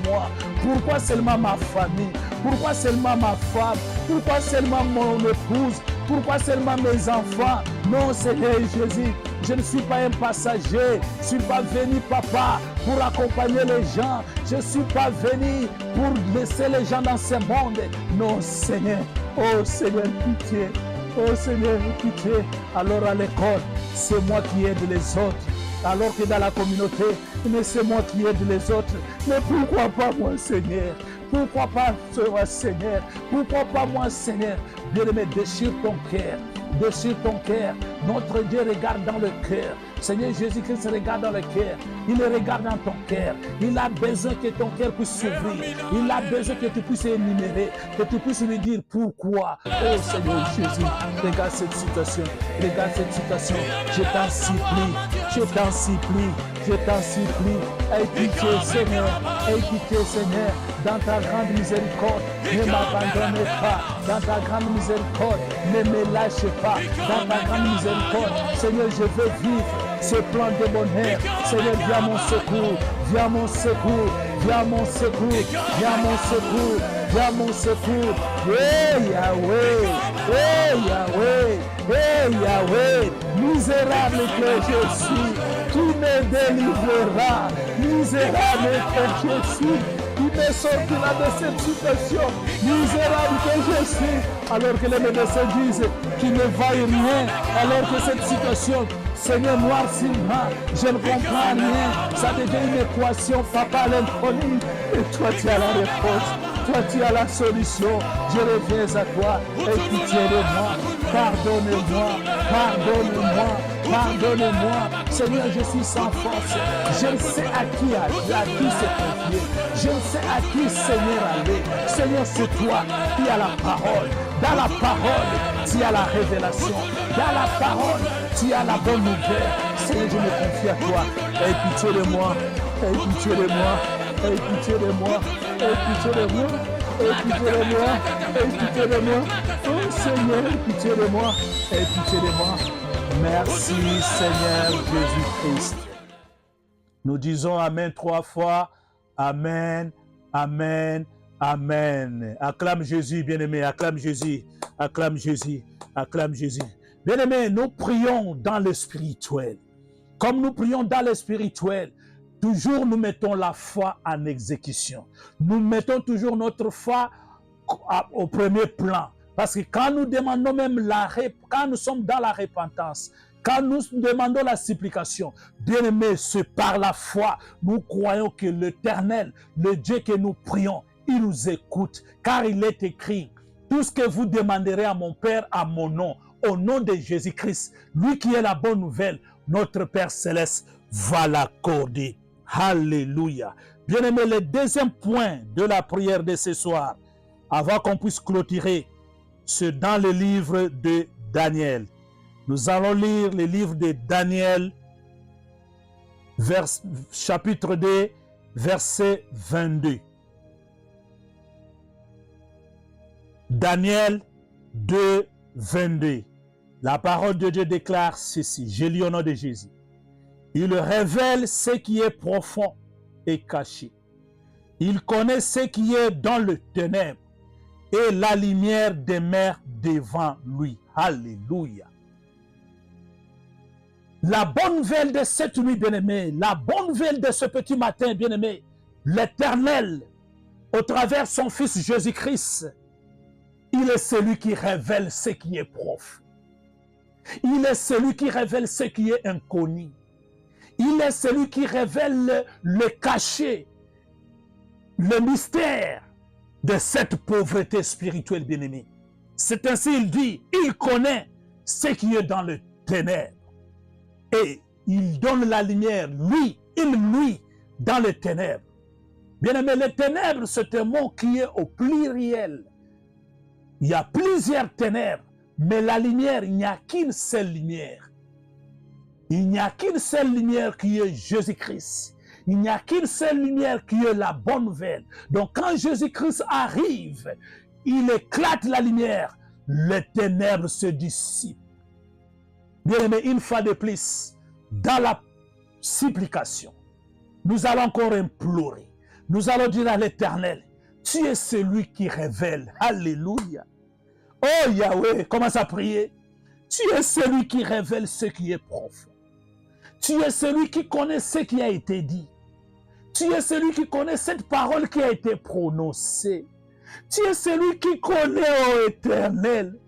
[SPEAKER 1] moi? Pourquoi seulement ma famille? Pourquoi seulement ma femme? Pourquoi seulement mon épouse? Pourquoi seulement mes enfants? Non, Seigneur Jésus, je ne suis pas un passager. Je ne suis pas venu, papa, pour accompagner les gens. Je ne suis pas venu pour laisser les gens dans ce monde. Non, Seigneur. Oh, Seigneur, pitié. Oh, Seigneur, pitié. Alors à l'école, c'est moi qui aide les autres. Alors que dans la communauté, mais c'est moi qui aide les autres. Mais pourquoi pas moi, Seigneur? Pourquoi pas toi, Seigneur? Pourquoi pas moi, Seigneur? Bien-aimé, déchire ton cœur. Déchire ton cœur. Notre Dieu regarde dans le cœur. Seigneur Jésus-Christ regarde dans le cœur. Il regarde dans ton cœur. Il a besoin que ton cœur puisse s'ouvrir. Il a besoin que tu puisses énumérer, que tu puisses lui dire pourquoi. Oh Seigneur Jésus, regarde cette situation. Regarde cette situation. Je t'en supplie. Je t'en supplie. Je t'en supplie. Aie pitié, Seigneur. Aie pitié, Seigneur. Dans ta grande miséricorde, ne m'abandonne pas. Dans ta grande miséricorde, ne me lâche pas. Dans ta grande miséricorde, Seigneur, je veux vivre ce plan de bonheur. Seigneur, viens mon secours. viens mon secours, viens mon secours, viens mon secours, viens mon secours. Hey Yahweh, hey Yahweh, hey Yahweh, misérable que je suis, qui me délivrera, misérable que je suis, qui me sortira de cette situation, misérable que je suis, alors que les médecins disent qu'il ne vaille rien, alors que cette situation, Seigneur, noircit-moi, je ne comprends rien, ça devient une équation, papa, à l'inconnu, et toi tu as la réponse, toi tu as la solution, je reviens à toi, et pitié de moi, pardonne-moi, pardonne-moi, pardonne-moi, Seigneur, je suis sans force, je ne sais à qui se confier, je ne sais à qui, Seigneur, aller, Seigneur, c'est toi qui as la parole, dans la parole, tu as la révélation, dans la parole, tu as la bonne nouvelle, Seigneur, je me confie à toi, aie pitié de moi, aie pitié de moi, aie pitié de moi, aie pitié de moi, aie pitié de moi, aie pitié de moi, oh Seigneur, aie pitié de moi, aie pitié de moi. Merci Seigneur Jésus-Christ. Nous disons Amen 3 fois. Amen, Amen, Amen. Acclame Jésus, bien-aimé. Acclame Jésus, acclame Jésus, acclame Jésus. Bien-aimé, nous prions dans le spirituel. Comme nous prions dans le spirituel, toujours nous mettons la foi en exécution. Nous mettons toujours notre foi au premier plan. Parce que quand nous demandons même quand nous sommes dans la repentance, quand nous demandons la supplication, bien-aimés, c'est par la foi, nous croyons que l'Éternel, le Dieu que nous prions, il nous écoute, car il est écrit, tout ce que vous demanderez à mon Père, à mon nom, au nom de Jésus-Christ, lui qui est la bonne nouvelle, notre Père Céleste va l'accorder. Alléluia. Bien-aimés, le deuxième point de la prière de ce soir, avant qu'on puisse clôturer, c'est dans le livre de Daniel. Nous allons lire le livre de Daniel, chapitre 2, verset 22. Daniel 2, 22. La parole de Dieu déclare ceci. Je lis au nom de Jésus. Il révèle ce qui est profond et caché. Il connaît ce qui est dans le ténèbre. Et la lumière demeure devant lui. Alléluia. La bonne nouvelle de cette nuit, bien-aimée, la bonne nouvelle de ce petit matin, bien-aimé, l'Éternel, au travers son Fils Jésus-Christ, il est celui qui révèle ce qui est profond. Il est celui qui révèle ce qui est inconnu. Il est celui qui révèle le cachet, le mystère de cette pauvreté spirituelle, bien-aimée. C'est ainsi il dit, il connaît ce qui est dans le ténèbre. Et il donne la lumière, lui, il nuit dans les ténèbres. Bien-aimé, les ténèbres, c'est un mot qui est au pluriel. Il y a plusieurs ténèbres, mais la lumière, il n'y a qu'une seule lumière. Il n'y a qu'une seule lumière qui est Jésus-Christ. Il n'y a qu'une seule lumière qui est la bonne nouvelle. Donc quand Jésus-Christ arrive, il éclate la lumière, les ténèbres se dissipent. Bien-aimé, une fois de plus, dans la supplication, nous allons encore implorer. Nous allons dire à l'Éternel, tu es celui qui révèle. Alléluia. Oh Yahweh, commence à prier. Tu es celui qui révèle ce qui est profond. Tu es celui qui connaît ce qui a été dit. Tu es celui qui connaît cette parole qui a été prononcée. Tu es celui qui connaît, ô Éternel,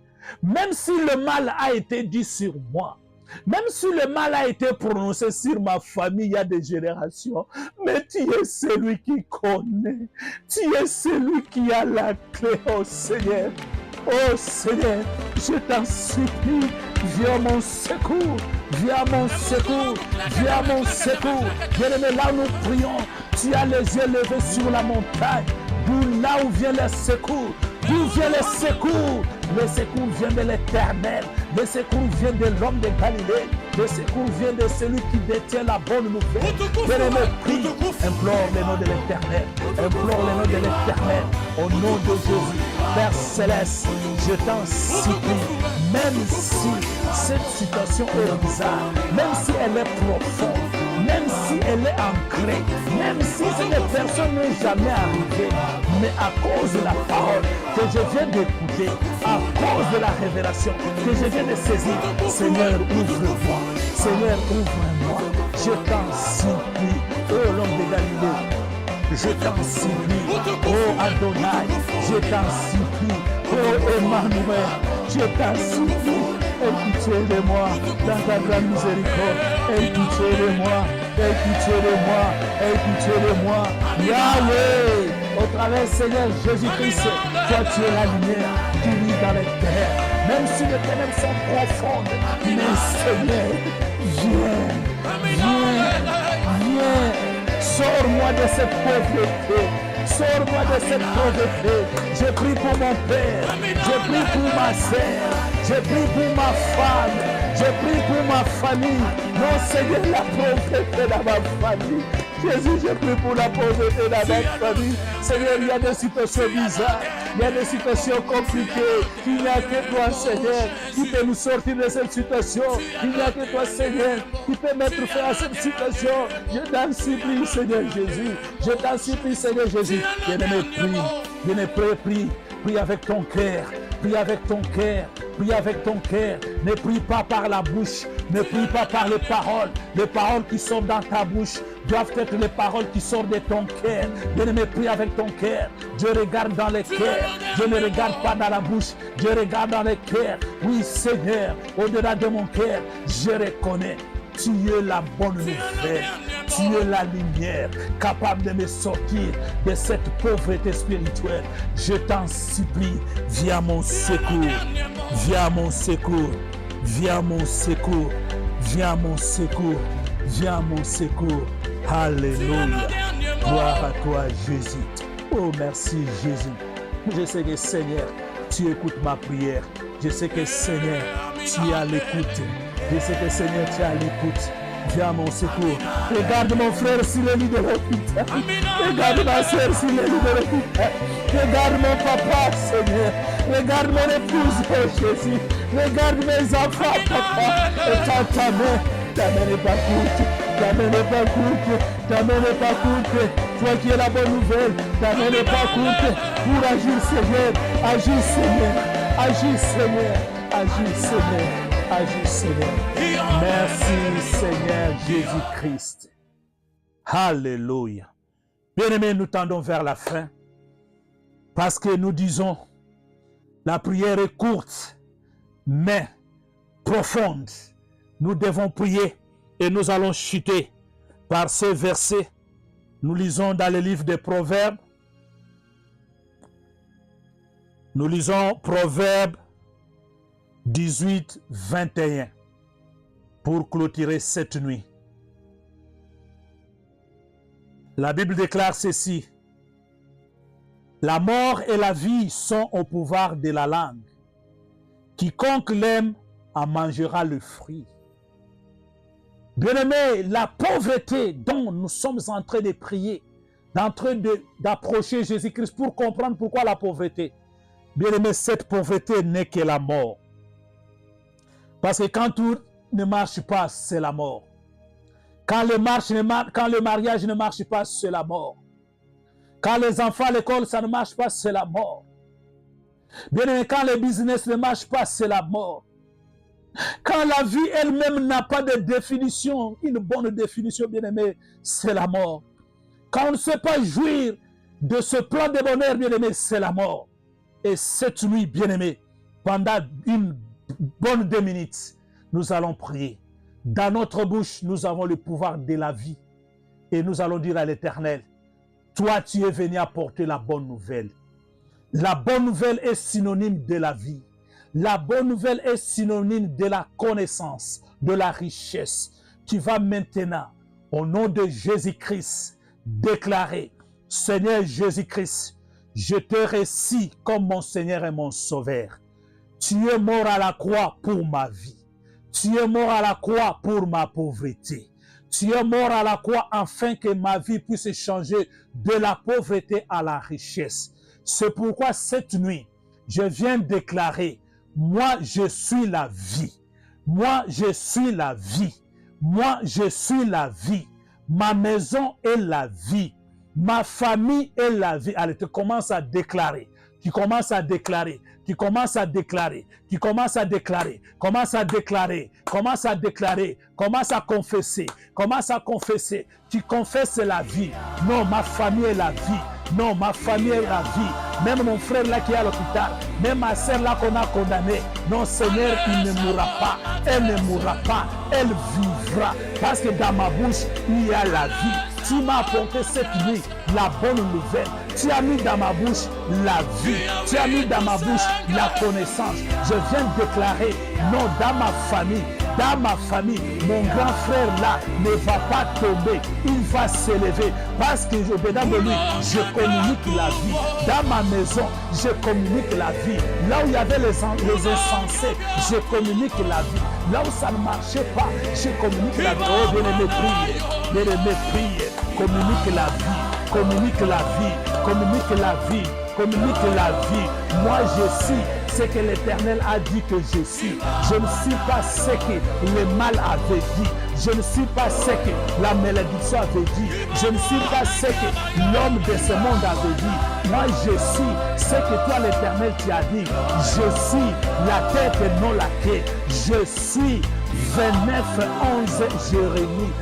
[SPEAKER 1] même si le mal a été dit sur moi, même si le mal a été prononcé sur ma famille il y a des générations, mais tu es celui qui connaît. Tu es celui qui a la clé, oh Seigneur. Oh Seigneur, je t'en supplie, viens mon secours, viens mon secours, viens mon secours. Bien-aimé, là où nous prions, tu as les yeux levés sur la montagne, d'où là où vient le secours. D'où vient le secours? Le secours vient de l'Éternel. Le secours vient de l'homme de Galilée. Le secours vient de celui qui détient la bonne nouvelle. Bien-aimé, prie, implore le nom de l'Éternel. Implore le nom de l'Éternel. Au nom de Jésus, Père Céleste, je t'en supplie, même si cette situation est bizarre, même si elle est profonde, même si elle est ancrée, même si cette personne n'est jamais arrivée, mais à cause de la parole que je viens d'écouter, à cause de la révélation que je viens de saisir, Seigneur, ouvre-moi, Seigneur, ouvre-moi, je t'en supplie, ô l'homme de Galilée, je t'en supplie, ô Adonai, je t'en supplie, ô Emmanuel, je t'en supplie, aie pitié de moi, dans ta grande miséricorde, aie pitié de moi, aie pitié de moi, aie pitié de moi, Yahweh, au travers Seigneur Jésus-Christ, toi tu es la lumière qui vit dans les terres, même si les ténèbres sont profondes, mais Seigneur, viens, sors-moi de cette pauvreté, sors-moi de cette pauvreté. Je prie pour mon père, je prie pour ma sœur, je prie pour ma femme, je prie pour ma famille. Non, Seigneur, la pauvreté dans ma famille. Jésus, je prie pour la pauvreté dans notre famille. Seigneur, il y a des situations bizarres, il y a des situations compliquées. Il n'y a que toi, Seigneur, qui peut nous sortir de cette situation. Il n'y a que toi, Seigneur, qui peut mettre fin à cette situation. Je t'en supplie, Seigneur Jésus. Je t'en supplie, Seigneur Jésus. Bien-aimé, prie. Bien-aimé, prie. Prie avec ton cœur. Prie avec ton cœur. Prie avec ton cœur. Ne prie pas par la bouche. Ne prie pas par les paroles. Les paroles qui sont dans ta bouche doivent être les paroles qui sortent de ton cœur. Bien-aimé, prie avec ton cœur. Dieu regarde dans les cœurs. Je ne regarde pas dans la bouche. Je regarde dans les cœurs. Oui, Seigneur, au-delà de mon cœur, je reconnais. Tu es la bonne nouvelle. Tu es la lumière capable de me sortir de cette pauvreté spirituelle. Je t'en supplie, viens à mon secours. Viens à mon secours. Viens à mon secours. Viens à mon secours. Viens à mon secours. Alléluia. Gloire à toi, Jésus. Oh, merci, Jésus. Je sais que, Seigneur, tu écoutes ma prière. Je sais que, Seigneur, tu es à l'écoute. Je sais que, Seigneur, tu es à l'écoute. Viens à mon secours. Regarde mon frère sur le lit de l'hôpital. Regarde ma soeur sur le lit de l'hôpital. Regarde mon papa, Seigneur. Regarde mon épouse, oh Jésus. Regarde mes enfants, papa. Et ta main. Ta main n'est pas courte. Ta main n'est pas courte. Ta main n'est pas courte. Toi qui es la bonne nouvelle. Ta main n'est pas courte. Pour agir, Seigneur. Agis, Seigneur. Agis, Seigneur. Agis, Seigneur. Agis, Seigneur. Merci, Seigneur Jésus-Christ. Alléluia. Bien-aimés, nous tendons vers la fin parce que nous disons la prière est courte, mais profonde. Nous devons prier et nous allons chuter par ce verset. Nous lisons dans le livre des Proverbes. Nous lisons Proverbes 18, 21 pour clôturer cette nuit. La Bible déclare ceci: la mort et la vie sont au pouvoir de la langue. Quiconque l'aime en mangera le fruit. Bien-aimés, la pauvreté dont nous sommes en train de prier, d'approcher Jésus-Christ pour comprendre pourquoi la pauvreté. Bien-aimés, cette pauvreté n'est que la mort. Parce que quand tout ne marche pas, c'est la mort. Quand le mariage ne marche pas, c'est la mort. Quand les enfants à l'école, ça ne marche pas, c'est la mort. Bien, quand le business ne marche pas, c'est la mort. Quand la vie elle-même n'a pas de définition, une bonne définition, bien-aimé, c'est la mort. Quand on ne sait pas jouir de ce plan de bonheur, bien-aimé, c'est la mort. Et cette nuit, bien-aimé, pendant une bonne 2 minutes, nous allons prier. Dans notre bouche, nous avons le pouvoir de la vie. Et nous allons dire à l'Éternel, toi, tu es venu apporter la bonne nouvelle. La bonne nouvelle est synonyme de la vie. La bonne nouvelle est synonyme de la connaissance, de la richesse. Tu vas maintenant, au nom de Jésus-Christ, déclarer, Seigneur Jésus-Christ, je te reçois comme mon Seigneur et mon Sauveur. Tu es mort à la croix pour ma vie. Tu es mort à la croix pour ma pauvreté. Tu es mort à la croix afin que ma vie puisse changer de la pauvreté à la richesse. C'est pourquoi cette nuit, je viens déclarer, moi je suis la vie. Moi je suis la vie. Moi je suis la vie. ma maison est la vie, ma famille est la vie. Allez, tu commences à déclarer. Tu commences à déclarer, tu commences à déclarer, tu commences à déclarer, commence à déclarer, commence à déclarer, commence à confesser, commence à confesser. Tu confesses la vie. Non, ma famille est la vie. Non, ma famille est la vie. Même mon frère là qui est à l'hôpital, même ma soeur là qu'on a condamnée. Non, Seigneur, il ne mourra pas. Elle ne mourra pas. Elle vivra. Parce que dans ma bouche, il y a la vie. Tu m'as apporté cette nuit la bonne nouvelle. Tu as mis dans ma bouche la vie. Tu as mis dans ma bouche la connaissance. Je viens de déclarer, non, dans ma famille, mon grand frère là ne va pas tomber. Il va s'élever. Parce que au-dedans de lui, je communique la vie. Dans ma maison, je communique la vie. Là où il y avait les insensés, je communique la vie. Là où ça ne marchait pas, je communique la vie. Oh, bien-aimé, priez. Bien-aimé, priez. Communique la vie. Communique la vie. Communique la vie. Communique la vie. Moi, je suis ce que l'Éternel a dit que je suis. Je ne suis pas ce que le mal avait dit. Je ne suis pas ce que la malédiction avait dit. Je ne suis pas ce que l'homme de ce monde avait dit. Moi, je suis ce que toi, l'Éternel, tu as dit. Je suis la tête et non la queue. Je suis 29:11 Jérémie.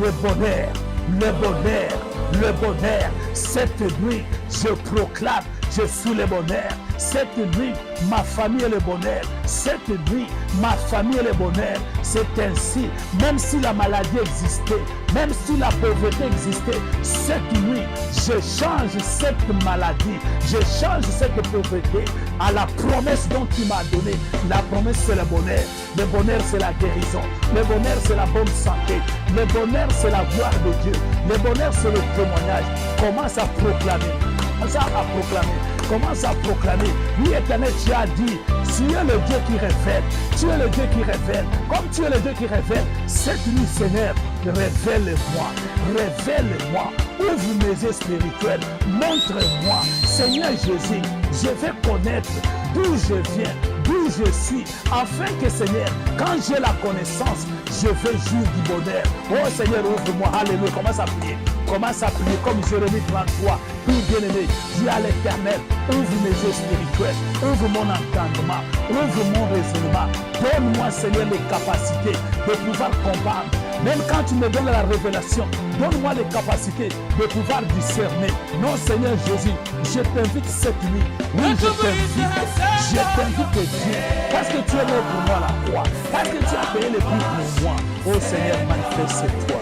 [SPEAKER 1] Le bonheur, le bonheur, le bonheur. Cette nuit, je proclame, je suis le bonheur. Cette nuit, ma famille est le bonheur. Cette nuit, ma famille est le bonheur. C'est ainsi, même si la maladie existait, même si la pauvreté existait, cette nuit, je change cette maladie, je change cette pauvreté à la promesse dont tu m'as donné. La promesse, c'est le bonheur. Le bonheur, c'est la guérison. Le bonheur, c'est la bonne santé. Le bonheur, c'est la gloire de Dieu. Le bonheur, c'est le témoignage. Commence à proclamer. Commence à proclamer. Commence à proclamer. Oui, Éternel, tu as dit, tu es le Dieu qui révèle. Tu es le Dieu qui révèle. Comme tu es le Dieu qui révèle, cette nuit, Seigneur, révèle-moi. Révèle-moi. Ouvre mes yeux spirituels. Montre-moi. Seigneur Jésus, je vais connaître d'où je viens, d'où je suis, afin que, Seigneur, quand j'ai la connaissance, je vais jouir du bonheur. Oh Seigneur, ouvre-moi. Alléluia. Commence à prier. Commence à prier comme Jérémie 33. Puis bien-aimé, dis à l'Éternel, ouvre mes yeux spirituels, ouvre mon entendement, ouvre mon raisonnement. Donne-moi, Seigneur, les capacités de pouvoir combattre. Même quand tu me donnes la révélation, donne-moi les capacités de pouvoir discerner. Non, Seigneur Jésus, je t'invite cette nuit. Oui, je t'invite Dieu. Parce que tu es mort pour moi à la croix. Parce que tu as payé le prix pour moi. Oh Seigneur, manifeste-toi.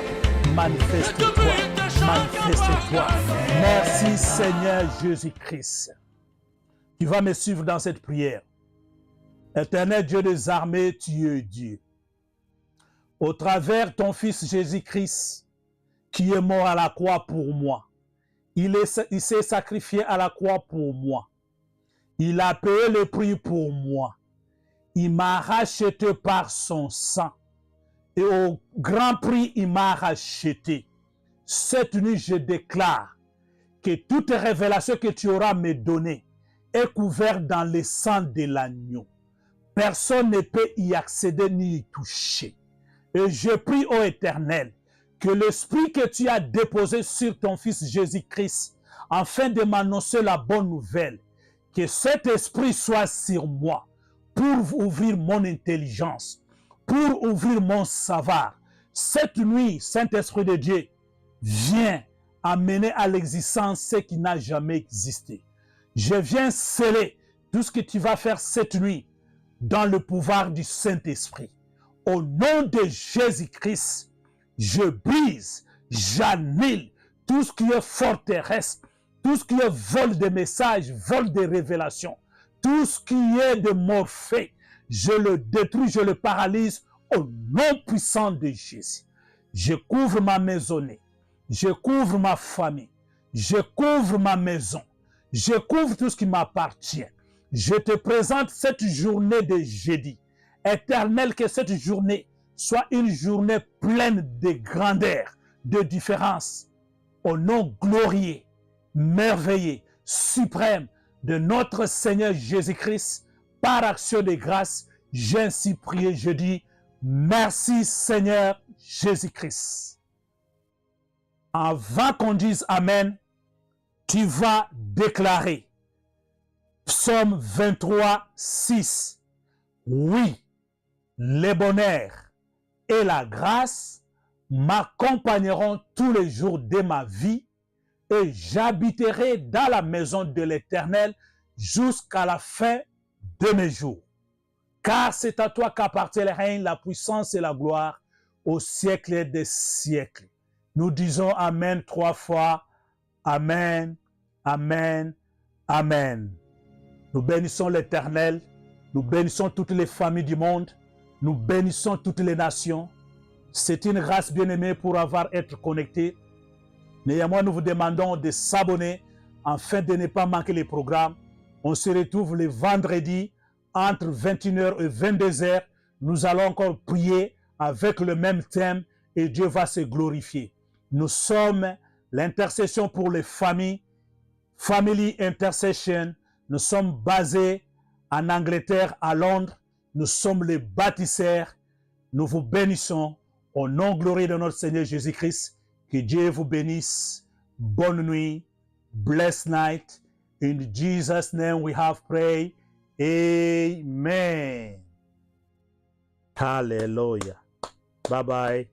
[SPEAKER 1] Manifeste-toi. Manifeste-toi. Merci Seigneur Jésus-Christ. Tu vas me suivre dans cette prière. Éternel Dieu des armées, tu es Dieu. Au travers ton Fils Jésus-Christ, qui est mort à la croix pour moi. Il s'est sacrifié à la croix pour moi. Il a payé le prix pour moi. Il m'a racheté par son sang. Et au grand prix, il m'a racheté. Cette nuit, je déclare que toute révélation que tu auras me donnée est couverte dans le sang de l'agneau. Personne ne peut y accéder ni y toucher. Et je prie, ô Éternel, que l'esprit que tu as déposé sur ton Fils Jésus-Christ, afin de m'annoncer la bonne nouvelle, que cet esprit soit sur moi, pour ouvrir mon intelligence, pour ouvrir mon savoir. Cette nuit, Saint-Esprit de Dieu, viens amener à l'existence ce qui n'a jamais existé. Je viens sceller tout ce que tu vas faire cette nuit dans le pouvoir du Saint-Esprit. Au nom de Jésus-Christ, je brise, j'annule tout ce qui est forteresse, tout ce qui est vol de messages, vol de révélations, tout ce qui est de Morphée, je le détruis, je le paralyse au nom puissant de Jésus. Je couvre ma maisonnée, je couvre ma famille, je couvre ma maison, je couvre tout ce qui m'appartient. Je te présente cette journée de jeudi. Éternel, que cette journée soit une journée pleine de grandeur, de différence. Au nom glorieux, merveilleux, suprême de notre Seigneur Jésus-Christ, par action de grâce, j'ai ainsi prié, je dis, merci Seigneur Jésus-Christ. Avant qu'on dise Amen, tu vas déclarer. Psaume 23, 6. Oui, les bonheurs et la grâce m'accompagneront tous les jours de ma vie et j'habiterai dans la maison de l'Éternel jusqu'à la fin de mes jours. Car c'est à toi qu'appartient le règne, la puissance et la gloire au siècle des siècles. Nous disons Amen 3 fois. Amen, Amen, Amen. Nous bénissons l'Éternel, nous bénissons toutes les familles du monde, nous bénissons toutes les nations. C'est une grâce bien-aimée pour être connecté. Néanmoins, nous vous demandons de s'abonner afin de ne pas manquer les programmes. On se retrouve le vendredi entre 21h et 22h. Nous allons encore prier avec le même thème et Dieu va se glorifier. Nous sommes l'intercession pour les familles, Family Intercession. Nous sommes basés en Angleterre, à Londres. Nous sommes les bâtisseurs. Nous vous bénissons au nom glorieux de notre Seigneur Jésus-Christ. Que Dieu vous bénisse. Bonne nuit. Blessed night. In Jesus' name we have prayed. Amen. Hallelujah. Bye bye.